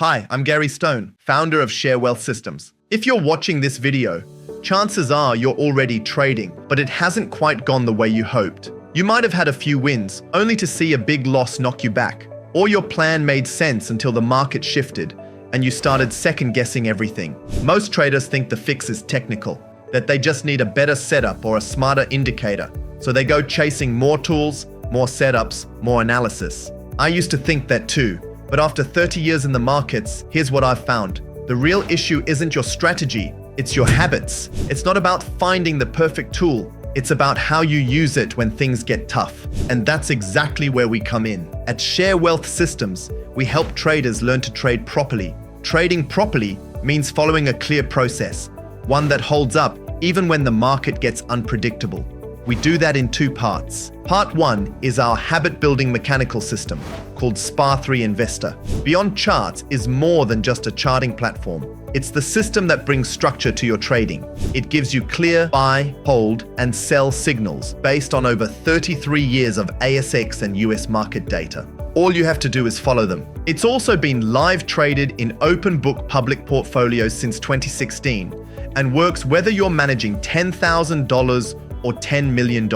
Hi, I'm Gary Stone, founder of Share Wealth Systems. If you're watching this video, chances are you're already trading, but it hasn't quite gone the way you hoped. You might have had a few wins, only to see a big loss knock you back. Or your plan made sense until the market shifted, and you started second-guessing everything. Most traders think the fix is technical, that they just need a better setup or a smarter indicator. So they go chasing more tools, more setups, more analysis. I used to think that too. But after 30 years in the markets, here's what I've found. The real issue isn't your strategy, it's your habits. It's not about finding the perfect tool. It's about how you use it when things get tough. And that's exactly where we come in. At Share Wealth Systems, we help traders learn to trade properly. Trading properly means following a clear process, one that holds up even when the market gets unpredictable. We do that in two parts. Part one is our habit-building mechanical system called SPA3 Investor. Beyond Charts is more than just a charting platform. It's the system that brings structure to your trading. It gives you clear buy, hold, and sell signals based on over 33 years of ASX and US market data. All you have to do is follow them. It's also been live traded in open book public portfolios since 2016 and works whether you're managing $10,000 or $10 million.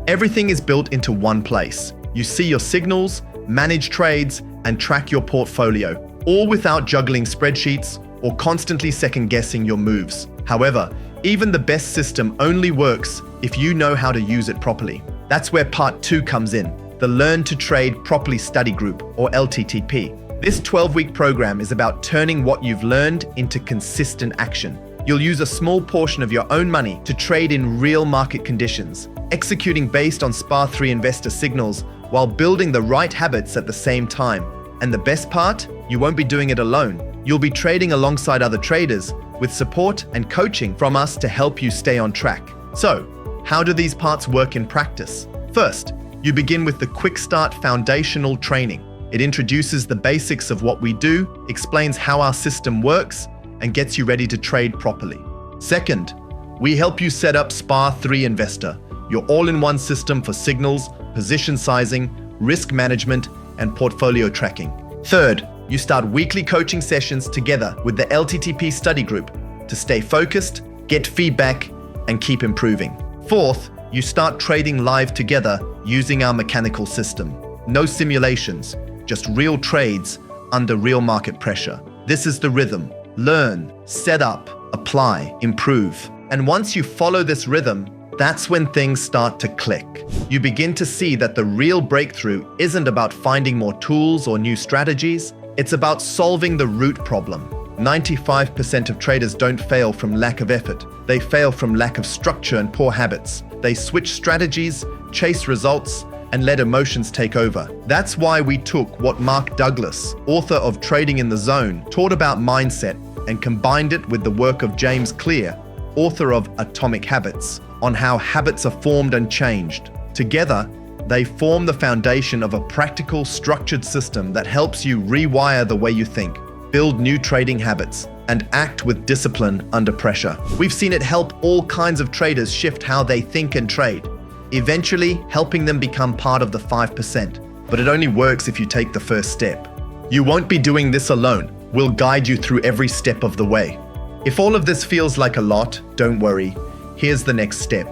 Everything is built into one place. You see your signals, manage trades, and track your portfolio, all without juggling spreadsheets or constantly second-guessing your moves. However, even the best system only works if you know how to use it properly. That's where part two comes in, the Learn to Trade Properly Study Group, or LTTP. This 12-week program is about turning what you've learned into consistent action. You'll use a small portion of your own money to trade in real market conditions, executing based on SPA3 Investor signals while building the right habits at the same time. And the best part? You won't be doing it alone. You'll be trading alongside other traders with support and coaching from us to help you stay on track. So, how do these parts work in practice? First, you begin with the Quick Start foundational training. It introduces the basics of what we do, explains how our system works, and gets you ready to trade properly. Second, we help you set up SPA3 Investor, your all-in-one system for signals, position sizing, risk management, and portfolio tracking. Third, you start weekly coaching sessions together with the LTTP study group to stay focused, get feedback, and keep improving. Fourth, you start trading live together using our mechanical system. No simulations, just real trades under real market pressure. This is the rhythm. Learn, set up, apply, improve. And once you follow this rhythm, that's when things start to click. You begin to see that the real breakthrough isn't about finding more tools or new strategies. It's about solving the root problem. 95% of traders don't fail from lack of effort. They fail from lack of structure and poor habits. They switch strategies, chase results, and let emotions take over. That's why we took what Mark Douglas, author of Trading in the Zone, taught about mindset and combined it with the work of James Clear, author of Atomic Habits, on how habits are formed and changed. Together, they form the foundation of a practical, structured system that helps you rewire the way you think, build new trading habits, and act with discipline under pressure. We've seen it help all kinds of traders shift how they think and trade, eventually helping them become part of the 5%. But it only works if you take the first step. You won't be doing this alone. We'll guide you through every step of the way. If all of this feels like a lot, don't worry. Here's the next step.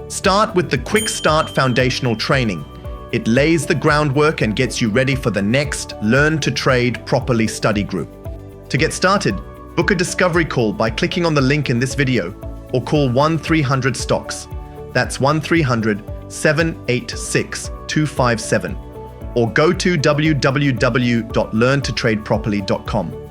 Start with the Quick Start foundational training. It lays the groundwork and gets you ready for the next Learn to Trade Properly study group. To get started, book a discovery call by clicking on the link in this video or call 1-300-STOCKS. That's 1-300-786-257. Or go to www.learntotradeproperly.com.